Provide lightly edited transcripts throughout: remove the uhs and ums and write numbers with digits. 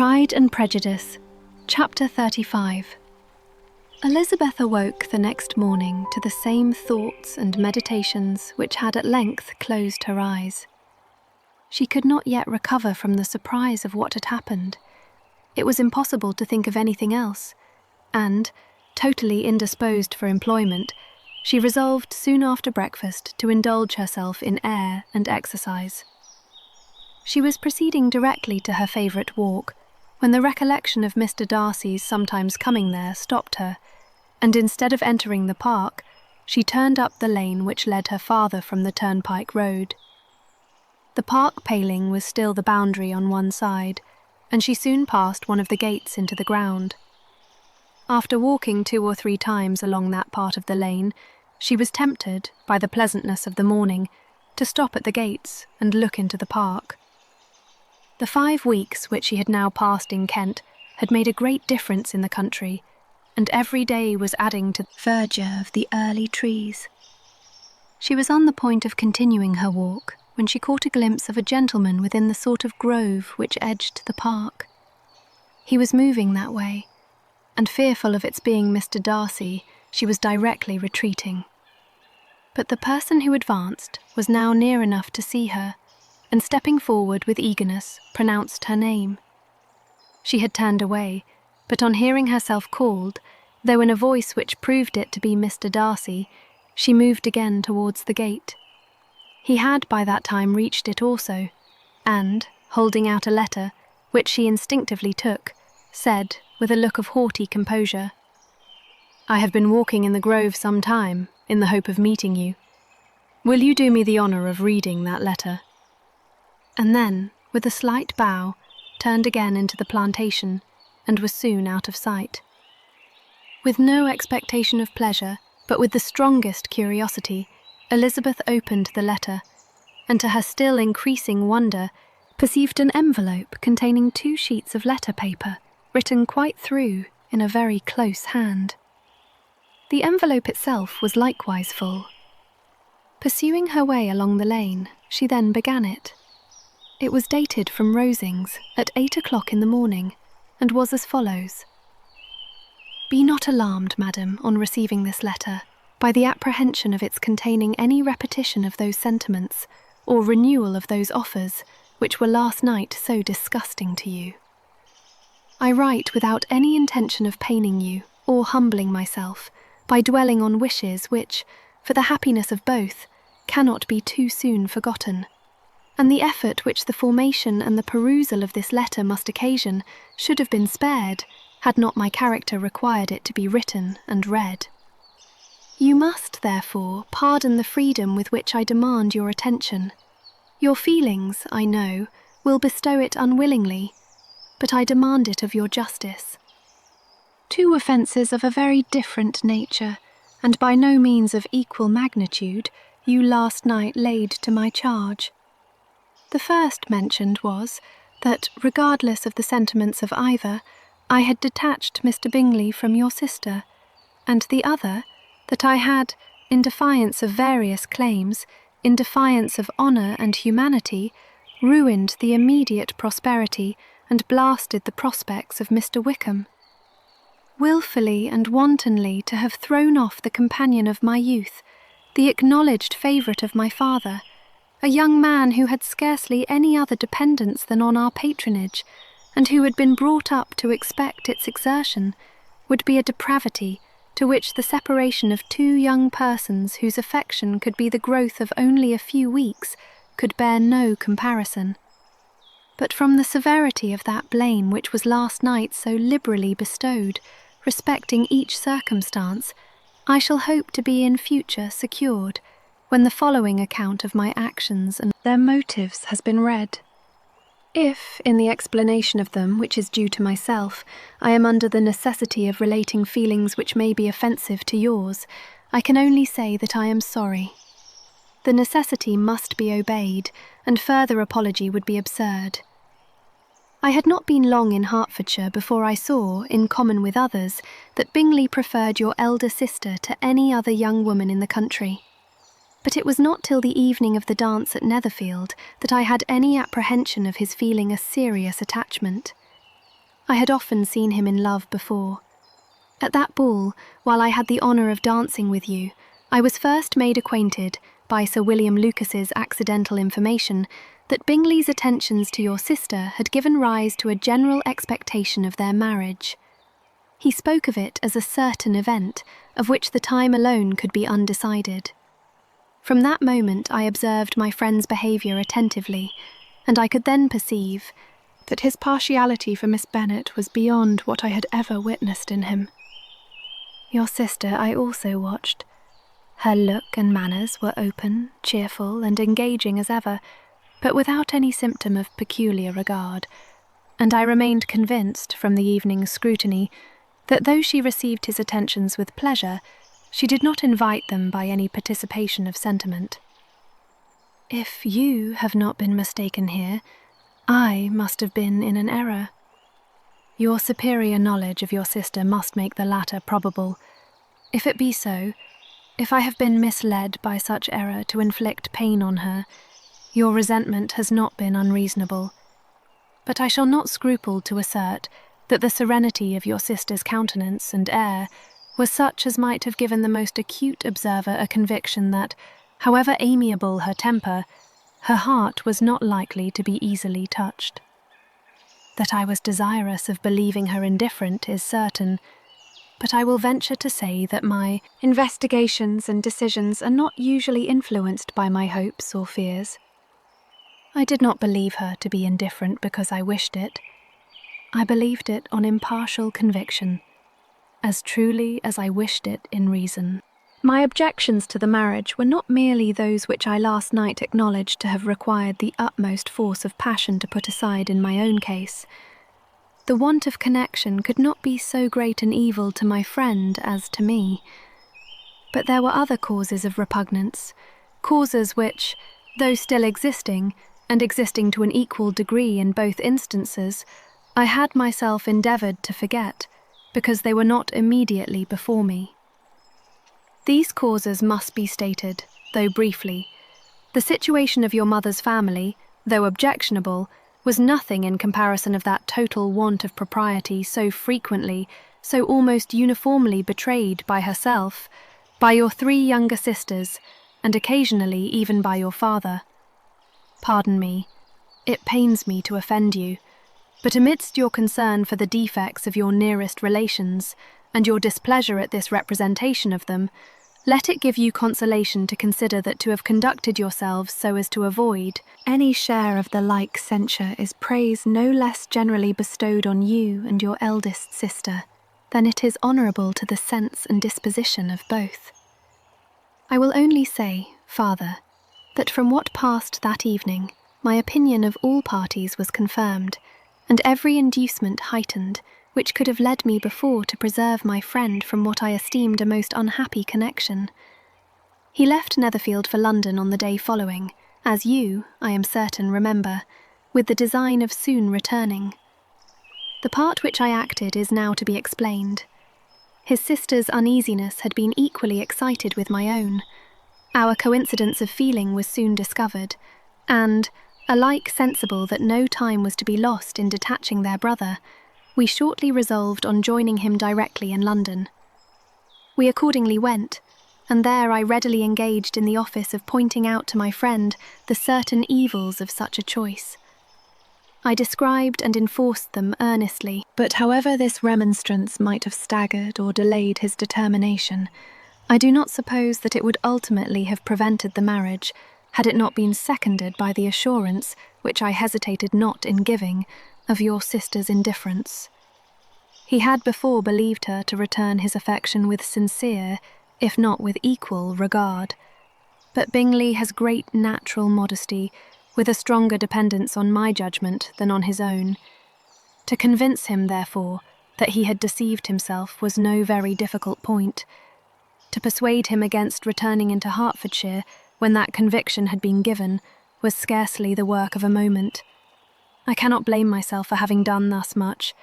Pride and Prejudice, Chapter 35. Elizabeth awoke the next morning to the same thoughts and meditations which had at length closed her eyes. She could not yet recover from the surprise of what had happened. It was impossible to think of anything else, and, totally indisposed for employment, she resolved soon after breakfast to indulge herself in air and exercise. She was proceeding directly to her favourite walk, when the recollection of Mr. Darcy's sometimes coming there stopped her, and instead of entering the park, she turned up the lane which led her farther from the turnpike road. The park paling was still the boundary on one side, and she soon passed one of the gates into the ground. After walking 2 or 3 times along that part of the lane, she was tempted, by the pleasantness of the morning, to stop at the gates and look into the park. The 5 weeks which she had now passed in Kent had made a great difference in the country, and every day was adding to the verdure of the early trees. She was on the point of continuing her walk when she caught a glimpse of a gentleman within the sort of grove which edged the park. He was moving that way, and fearful of its being Mr. Darcy, she was directly retreating. But the person who advanced was now near enough to see her, and stepping forward with eagerness, pronounced her name. She had turned away, but on hearing herself called, though in a voice which proved it to be Mr. Darcy, she moved again towards the gate. He had by that time reached it also, and, holding out a letter, which she instinctively took, said, with a look of haughty composure, "I have been walking in the grove some time, in the hope of meeting you. Will you do me the honour of reading that letter?" And then, with a slight bow, turned again into the plantation, and was soon out of sight. With no expectation of pleasure, but with the strongest curiosity, Elizabeth opened the letter, and to her still increasing wonder, perceived an envelope containing 2 sheets of letter paper, written quite through in a very close hand. The envelope itself was likewise full. Pursuing her way along the lane, she then began it. It was dated from Rosings at 8 o'clock in the morning, and was as follows: "Be not alarmed, madam, on receiving this letter, by the apprehension of its containing any repetition of those sentiments, or renewal of those offers, which were last night so disgusting to you. I write without any intention of paining you, or humbling myself, by dwelling on wishes which, for the happiness of both, cannot be too soon forgotten. And the effort which the formation and the perusal of this letter must occasion should have been spared, had not my character required it to be written and read. You must, therefore, pardon the freedom with which I demand your attention. Your feelings, I know, will bestow it unwillingly, but I demand it of your justice. 2 offences of a very different nature, and by no means of equal magnitude, you last night laid to my charge. The first mentioned was, that, regardless of the sentiments of either, I had detached Mr. Bingley from your sister, and the other, that I had, in defiance of various claims, in defiance of honour and humanity, ruined the immediate prosperity and blasted the prospects of Mr. Wickham. Wilfully and wantonly to have thrown off the companion of my youth, the acknowledged favourite of my father, a young man who had scarcely any other dependence than on our patronage, and who had been brought up to expect its exertion, would be a depravity to which the separation of 2 young persons whose affection could be the growth of only a few weeks could bear no comparison. But from the severity of that blame which was last night so liberally bestowed, respecting each circumstance, I shall hope to be in future secured, when the following account of my actions and their motives has been read. If, in the explanation of them, which is due to myself, I am under the necessity of relating feelings which may be offensive to yours, I can only say that I am sorry. The necessity must be obeyed, and further apology would be absurd. I had not been long in Hertfordshire before I saw, in common with others, that Bingley preferred your elder sister to any other young woman in the country. But it was not till the evening of the dance at Netherfield that I had any apprehension of his feeling a serious attachment. I had often seen him in love before. At that ball, while I had the honour of dancing with you, I was first made acquainted, by Sir William Lucas's accidental information, that Bingley's attentions to your sister had given rise to a general expectation of their marriage. He spoke of it as a certain event, of which the time alone could be undecided. From that moment I observed my friend's behaviour attentively, and I could then perceive that his partiality for Miss Bennet was beyond what I had ever witnessed in him. Your sister I also watched. Her look and manners were open, cheerful, and engaging as ever, but without any symptom of peculiar regard, and I remained convinced from the evening's scrutiny that though she received his attentions with pleasure, she did not invite them by any participation of sentiment. If you have not been mistaken here, I must have been in an error. Your superior knowledge of your sister must make the latter probable. If it be so, if I have been misled by such error to inflict pain on her, your resentment has not been unreasonable. But I shall not scruple to assert that the serenity of your sister's countenance and air was such as might have given the most acute observer a conviction that, however amiable her temper, her heart was not likely to be easily touched. That I was desirous of believing her indifferent is certain, but I will venture to say that my investigations and decisions are not usually influenced by my hopes or fears. I did not believe her to be indifferent because I wished it. I believed it on impartial conviction, as truly as I wished it in reason. My objections to the marriage were not merely those which I last night acknowledged to have required the utmost force of passion to put aside in my own case. The want of connection could not be so great an evil to my friend as to me. But there were other causes of repugnance, causes which, though still existing, and existing to an equal degree in both instances, I had myself endeavoured to forget, because they were not immediately before me. These causes must be stated, though briefly. The situation of your mother's family, though objectionable, was nothing in comparison of that total want of propriety so frequently, so almost uniformly betrayed by herself, by your 3 younger sisters, and occasionally even by your father. Pardon me, it pains me to offend you, but amidst your concern for the defects of your nearest relations, and your displeasure at this representation of them, let it give you consolation to consider that to have conducted yourselves so as to avoid any share of the like censure is praise no less generally bestowed on you and your eldest sister than it is honourable to the sense and disposition of both. I will only say, farther, that from what passed that evening, my opinion of all parties was confirmed, and every inducement heightened, which could have led me before to preserve my friend from what I esteemed a most unhappy connection. He left Netherfield for London on the day following, as you, I am certain, remember, with the design of soon returning. The part which I acted is now to be explained. His sister's uneasiness had been equally excited with my own. Our coincidence of feeling was soon discovered, and, alike sensible that no time was to be lost in detaching their brother, we shortly resolved on joining him directly in London. We accordingly went, and there I readily engaged in the office of pointing out to my friend the certain evils of such a choice. I described and enforced them earnestly, but however this remonstrance might have staggered or delayed his determination, I do not suppose that it would ultimately have prevented the marriage, had it not been seconded by the assurance, which I hesitated not in giving, of your sister's indifference. He had before believed her to return his affection with sincere, if not with equal, regard. But Bingley has great natural modesty, with a stronger dependence on my judgment than on his own. To convince him, therefore, that he had deceived himself was no very difficult point. To persuade him against returning into Hertfordshire, when that conviction had been given, was scarcely the work of a moment. I cannot blame myself for having done thus much.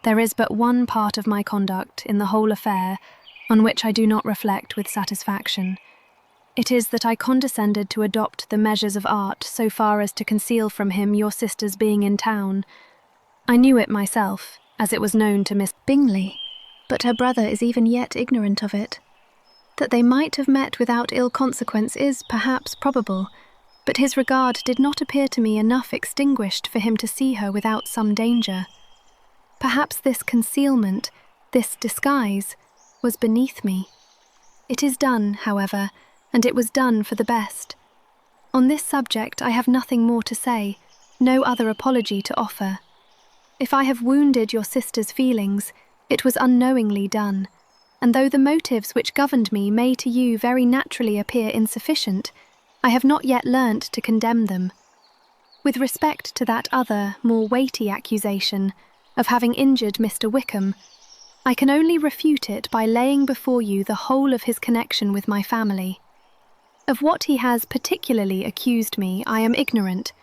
There is but one part of my conduct in the whole affair on which I do not reflect with satisfaction. It is that I condescended to adopt the measures of art so far as to conceal from him your sister's being in town. I knew it myself, as it was known to Miss Bingley, but her brother is even yet ignorant of it. That they might have met without ill consequence is, perhaps, probable, but his regard did not appear to me enough extinguished for him to see her without some danger. Perhaps this concealment, this disguise, was beneath me. It is done, however, and it was done for the best. On this subject I have nothing more to say, no other apology to offer. If I have wounded your sister's feelings, it was unknowingly done, and though the motives which governed me may to you very naturally appear insufficient, I have not yet learnt to condemn them. With respect to that other, more weighty accusation of having injured Mr. Wickham, I can only refute it by laying before you the whole of his connection with my family. Of what he has particularly accused me I am ignorant,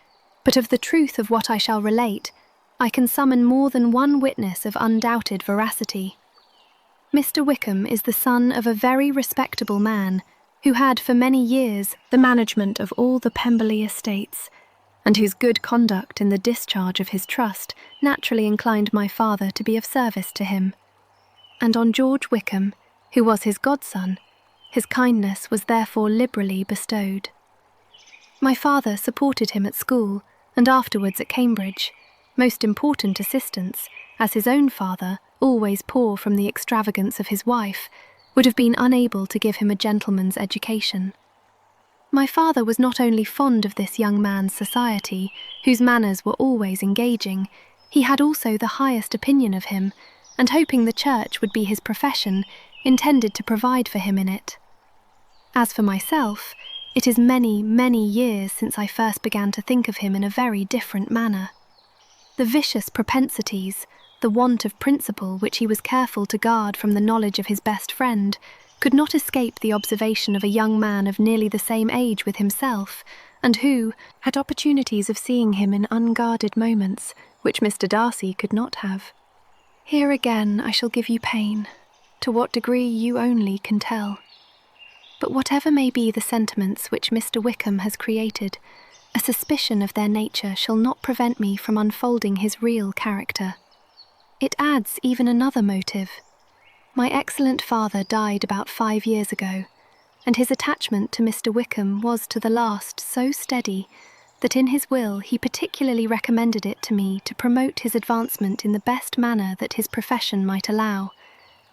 but of the truth of what I shall relate, I can summon more than one witness of undoubted veracity. Mr. Wickham is the son of a very respectable man, who had for many years the management of all the Pemberley estates, and whose good conduct in the discharge of his trust naturally inclined my father to be of service to him. And on George Wickham, who was his godson, his kindness was therefore liberally bestowed. My father supported him at school, and afterwards at Cambridge, most important assistance, as his own father, always poor from the extravagance of his wife, would have been unable to give him a gentleman's education. My father was not only fond of this young man's society, whose manners were always engaging, he had also the highest opinion of him, and hoping the church would be his profession, intended to provide for him in it. As for myself, it is many, many years since I first began to think of him in a very different manner. The vicious propensities, the want of principle which he was careful to guard from the knowledge of his best friend, could not escape the observation of a young man of nearly the same age with himself, and who had opportunities of seeing him in unguarded moments, which Mr. Darcy could not have. Here again I shall give you pain, to what degree you only can tell. But whatever may be the sentiments which Mr. Wickham has created, a suspicion of their nature shall not prevent me from unfolding his real character. It adds even another motive. My excellent father died about 5 years ago, and his attachment to Mr. Wickham was to the last so steady that in his will he particularly recommended it to me to promote his advancement in the best manner that his profession might allow,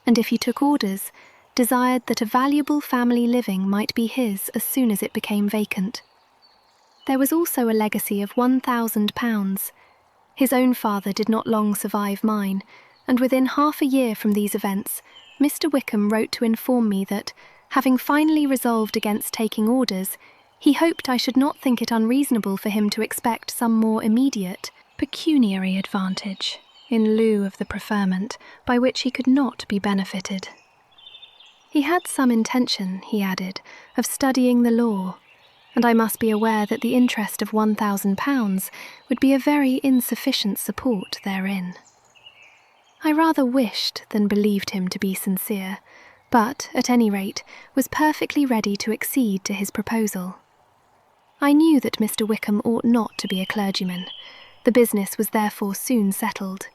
and if he took orders, desired that a valuable family living might be his as soon as it became vacant. There was also a legacy of £1,000. His own father did not long survive mine, and within half a year from these events, Mr. Wickham wrote to inform me that, having finally resolved against taking orders, he hoped I should not think it unreasonable for him to expect some more immediate, pecuniary advantage, in lieu of the preferment, by which he could not be benefited. He had some intention, he added, of studying the law, and I must be aware that the interest of £1,000 would be a very insufficient support therein. I rather wished than believed him to be sincere, but, at any rate, was perfectly ready to accede to his proposal. I knew that Mr. Wickham ought not to be a clergyman. The business was therefore soon settled.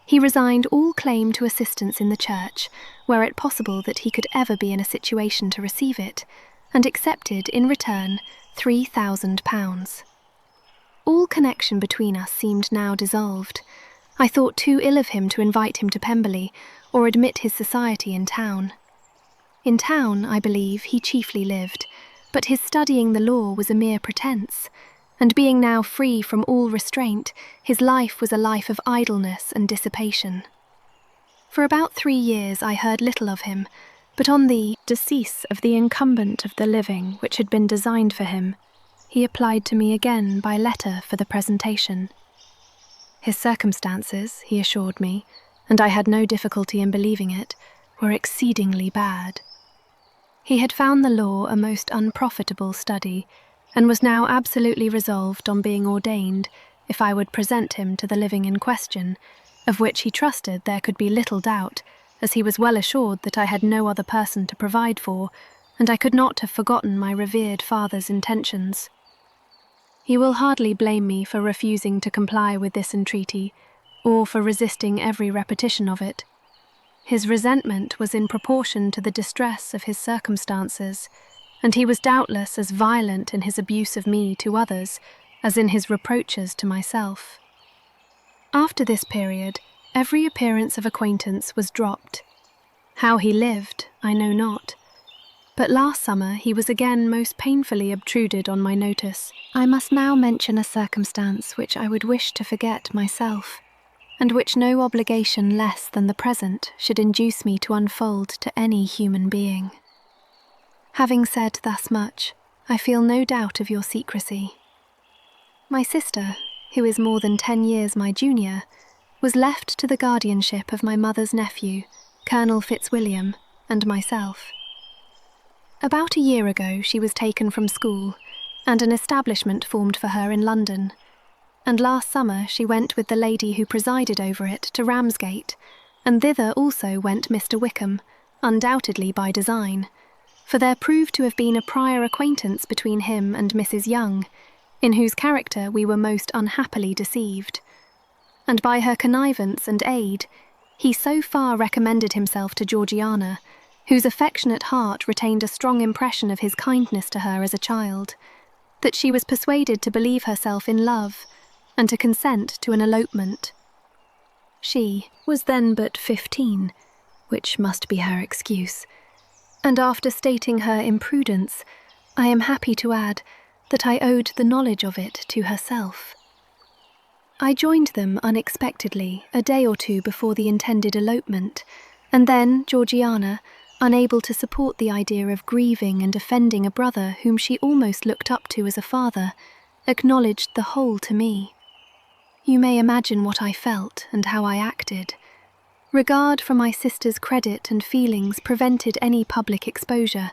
He resigned all claim to assistance in the church, were it possible that he could ever be in a situation to receive it, and accepted, in return, £3,000. All connection between us seemed now dissolved. I thought too ill of him to invite him to Pemberley, or admit his society in town. In town, I believe, he chiefly lived, but his studying the law was a mere pretence, and being now free from all restraint, his life was a life of idleness and dissipation. For about 3 years I heard little of him, but on the decease of the incumbent of the living which had been designed for him, he applied to me again by letter for the presentation. His circumstances, he assured me, and I had no difficulty in believing it, were exceedingly bad. He had found the law a most unprofitable study, and was now absolutely resolved on being ordained if I would present him to the living in question, of which he trusted there could be little doubt, as he was well assured that I had no other person to provide for, and I could not have forgotten my revered father's intentions. He will hardly blame me for refusing to comply with this entreaty, or for resisting every repetition of it. His resentment was in proportion to the distress of his circumstances, and he was doubtless as violent in his abuse of me to others as in his reproaches to myself. After this period, every appearance of acquaintance was dropped. How he lived, I know not. But last summer he was again most painfully obtruded on my notice. I must now mention a circumstance which I would wish to forget myself, and which no obligation less than the present should induce me to unfold to any human being. Having said thus much, I feel no doubt of your secrecy. My sister, who is more than 10 years my junior, was left to the guardianship of my mother's nephew, Colonel Fitzwilliam, and myself. About a year ago she was taken from school, and an establishment formed for her in London, and last summer she went with the lady who presided over it to Ramsgate, and thither also went Mr. Wickham, undoubtedly by design, for there proved to have been a prior acquaintance between him and Mrs. Young, in whose character we were most unhappily deceived, and by her connivance and aid, he so far recommended himself to Georgiana, whose affectionate heart retained a strong impression of his kindness to her as a child, that she was persuaded to believe herself in love, and to consent to an elopement. She was then but 15, which must be her excuse, and after stating her imprudence, I am happy to add that I owed the knowledge of it to herself. I joined them unexpectedly a day or two before the intended elopement, and then Georgiana, unable to support the idea of grieving and offending a brother whom she almost looked up to as a father, acknowledged the whole to me. You may imagine what I felt and how I acted. Regard for my sister's credit and feelings prevented any public exposure,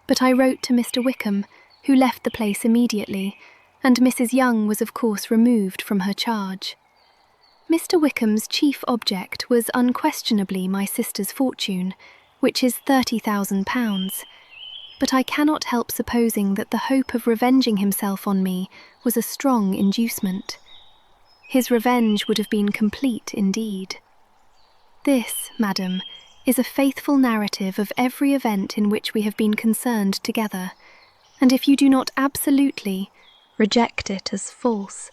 but I wrote to Mr. Wickham, who left the place immediately, and Mrs. Young was of course removed from her charge. Mr. Wickham's chief object was unquestionably my sister's fortune, which is £30,000, but I cannot help supposing that the hope of revenging himself on me was a strong inducement. His revenge would have been complete indeed. This, madam, is a faithful narrative of every event in which we have been concerned together, and if you do not absolutely reject it as false,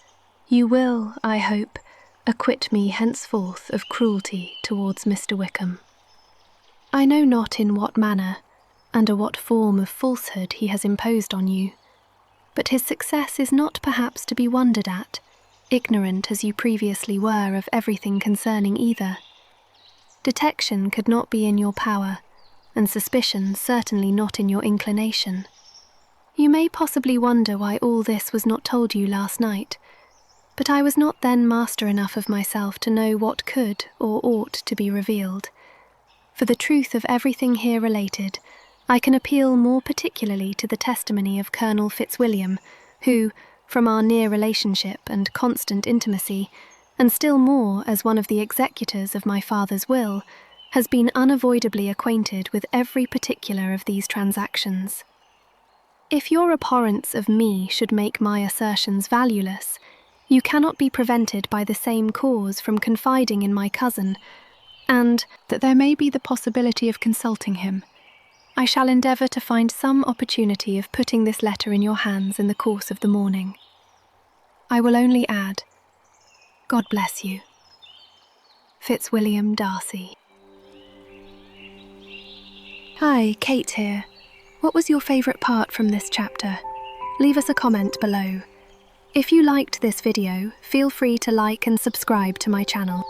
you will, I hope, acquit me henceforth of cruelty towards Mr. Wickham. I know not in what manner, under what form of falsehood he has imposed on you, but his success is not perhaps to be wondered at, ignorant as you previously were of everything concerning either. Detection could not be in your power, and suspicion certainly not in your inclination. You may possibly wonder why all this was not told you last night, but I was not then master enough of myself to know what could or ought to be revealed. For the truth of everything here related, I can appeal more particularly to the testimony of Colonel Fitzwilliam, who, from our near relationship and constant intimacy, and still more as one of the executors of my father's will, has been unavoidably acquainted with every particular of these transactions. If your abhorrence of me should make my assertions valueless, you cannot be prevented by the same cause from confiding in my cousin, and that there may be the possibility of consulting him. I shall endeavour to find some opportunity of putting this letter in your hands in the course of the morning. I will only add, God bless you. Fitzwilliam Darcy. Hi, Kate here. What was your favourite part from this chapter? Leave us a comment below. If you liked this video, feel free to like and subscribe to my channel.